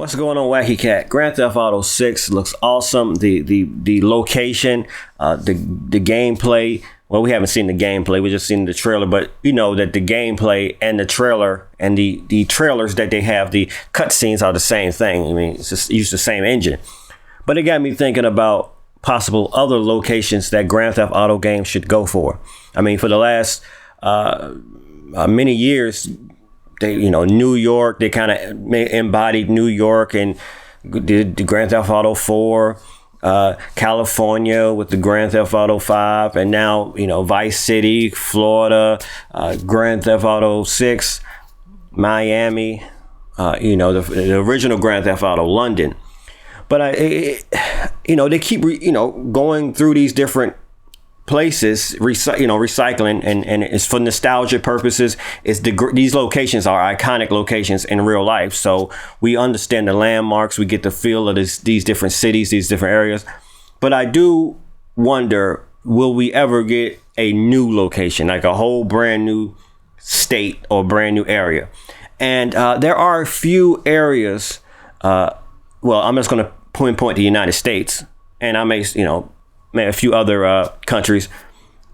What's going on, Wacky Cat? Grand Theft Auto 6 looks awesome. The location, the gameplay. Well, we haven't seen the gameplay. We just seen the trailer, but you know that the gameplay and the trailer and the trailers that they have, the cutscenes are the same thing. I mean, it's just use the same engine. But it got me thinking about possible other locations that Grand Theft Auto games should go for. I mean, for the last many years, New York, they kind of embodied New York and did the Grand Theft Auto 4, California with the Grand Theft Auto 5, and now, Vice City, Florida, Grand Theft Auto 6, Miami, the original Grand Theft Auto London. But they keep, going through these different places, recycling, and it's for nostalgia purposes. These locations are iconic locations in real life, so we understand the landmarks, we get the feel of these different cities, these different areas. But I do wonder, will we ever get a new location, like a whole brand new state or brand new area? And there are a few areas. Well, I'm just going to point the United States, and I may a few other countries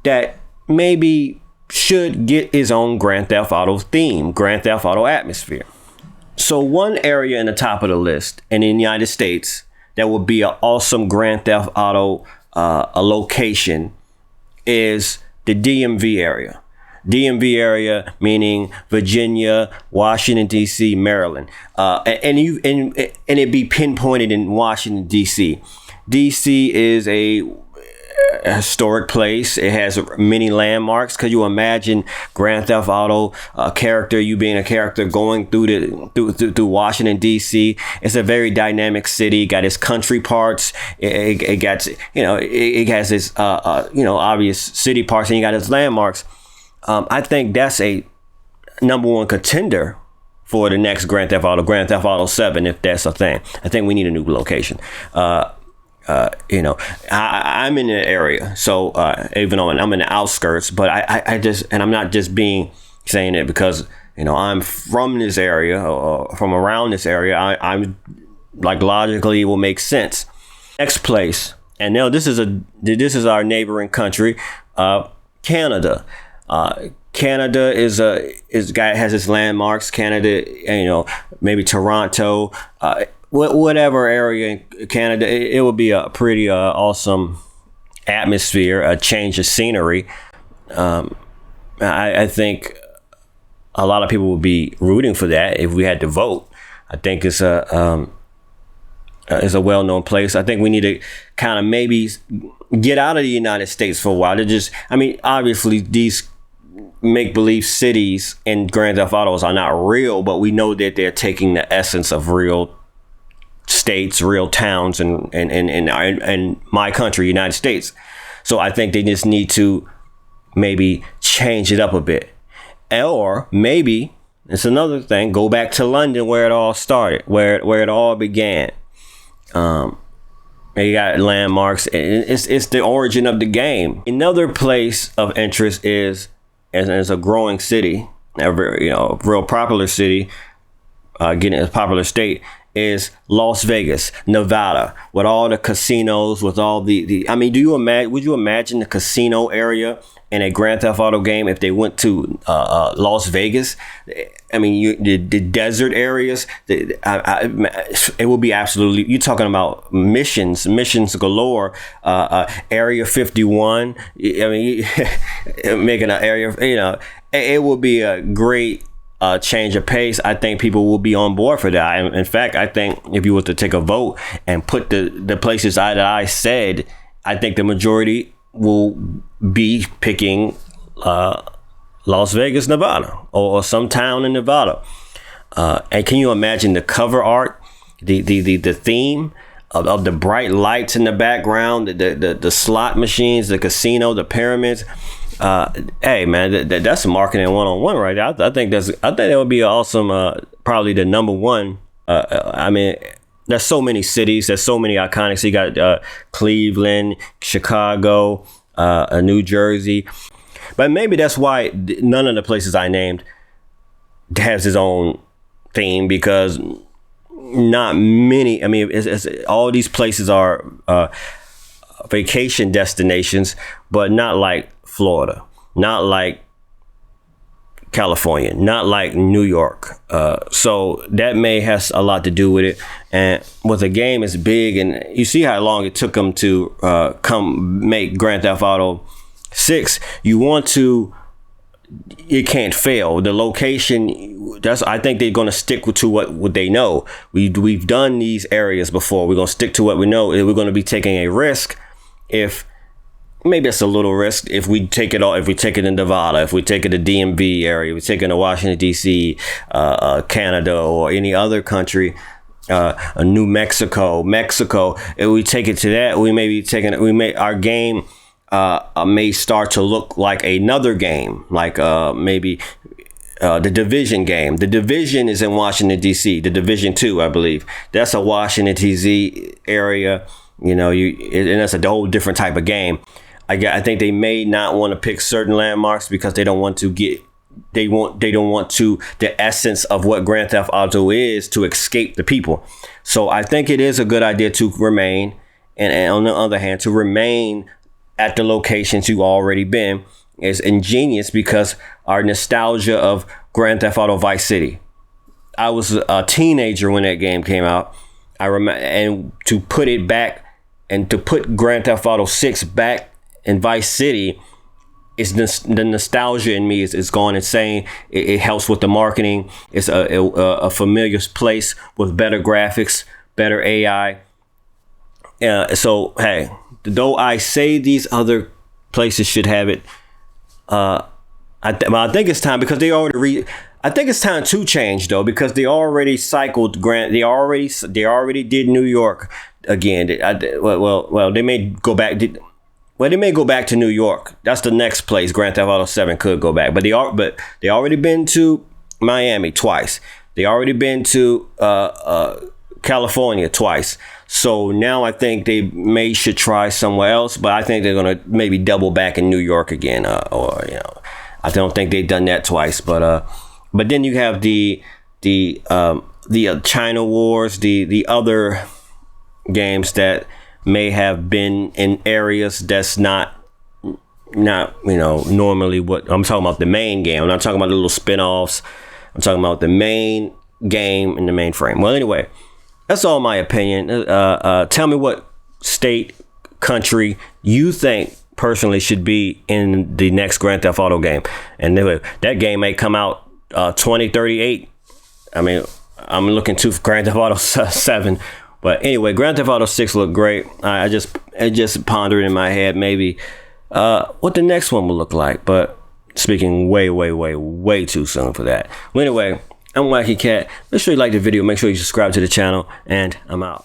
that maybe should get its own Grand Theft Auto theme, Grand Theft Auto atmosphere. So one area in the top of the list in the United States that would be an awesome Grand Theft Auto a location is the DMV area. DMV area meaning Virginia, Washington D.C., Maryland, and it be pinpointed in Washington D.C. D.C. is a historic place. It has many landmarks. Could you imagine Grand Theft Auto you being a character going through Washington D.C.? It's a very dynamic city. It got its country parts. It has its obvious city parts, and you got its landmarks. I think that's a number one contender for the next Grand Theft Auto 7, if that's a thing. I think we need a new location. I'm in the area, so even though I'm in the outskirts, but I just, and I'm not just saying it because I'm from this area or from around this area. I'm like, logically it will make sense. Next place, and now this is our neighboring country, Canada. Canada has its landmarks. Canada, maybe Toronto. Whatever area in Canada, it would be a pretty awesome atmosphere, a change of scenery. I think a lot of people would be rooting for that if we had to vote. I think it's a well-known place. I think we need to kind of maybe get out of the United States for a while. Obviously these make-believe cities in Grand Theft Autos are not real, but we know that they're taking the essence of real states, real towns, and my country, United States. So I think they just need to maybe change it up a bit. Or maybe, it's another thing, go back to London where it all started, where it all began. You got landmarks. It's the origin of the game. Another place of interest is a growing city, a real popular city, getting a popular state, is Las Vegas, Nevada, with all the casinos, with all the would you imagine the casino area in a Grand Theft Auto game if they went to Las Vegas? The desert areas, it would be absolutely, you're talking about missions galore, Area 51, making an area, it would be a great change of pace. I think people will be on board for that. In fact, I think if you were to take a vote and put the places that I said, I think the majority will be picking Las Vegas, Nevada, or some town in Nevada. And can you imagine the cover art, the theme of the bright lights in the background, the slot machines, the casino, the pyramids? Hey man, that's marketing 101 right there. I think that would be awesome. Probably the number one. There's so many cities. There's so many iconic. So you got Cleveland, Chicago, New Jersey. But maybe that's why none of the places I named has its own theme, because not many. I mean, all these places are vacation destinations, but not like Florida, not like California, not like New York. So that may has a lot to do with it. And with a game as big, and you see how long it took them to come make Grand Theft Auto 6, it can't fail. The location, I think they're going to stick to what they know. We've done these areas before. We're going to stick to what we know. We're going to be taking a risk if maybe it's a little risk if we take it in Nevada, if we take it to DMV area, we take it to Washington, D.C., Canada, or any other country, New Mexico. If we take it to that, our game may start to look like another game, like maybe the Division game. The Division is in Washington, D.C., the Division 2, I believe. That's a Washington, D.C. area, and that's a whole different type of game. I think they may not want to pick certain landmarks because they don't want the essence of what Grand Theft Auto is to escape the people. So I think it is a good idea to remain, and on the other hand, to remain at the locations you've already been is ingenious because our nostalgia of Grand Theft Auto Vice City. I was a teenager when that game came out. I remember, and to put it back and to put Grand Theft Auto 6 back in Vice City, it's the nostalgia in me is gone insane. It helps with the marketing. It's a familiar place with better graphics, better AI. So hey, though I say these other places should have it, I think it's time because they already I think it's time to change though, because they already cycled They already did New York again. They may go back. Well, they may go back to New York. That's the next place Grand Theft Auto 7 could go back. But they already been to Miami twice. They already been to California twice. So now I think they should try somewhere else. But I think they're gonna maybe double back in New York again. I don't think they've done that twice. But then you have the China Wars, the other games that may have been in areas that's not normally what I'm talking about. The main game. I'm not talking about the little spin-offs. I'm talking about the main game in the main frame. Well, anyway, that's all my opinion. Tell me what state, country you think personally should be in the next Grand Theft Auto game. And that game may come out 2038. I mean, I'm looking to Grand Theft Auto 7. But anyway, Grand Theft Auto 6 looked great. I just pondered in my head maybe what the next one will look like. But speaking way too soon for that. Well, anyway, I'm Wacky Cat. Make sure you like the video. Make sure you subscribe to the channel. And I'm out.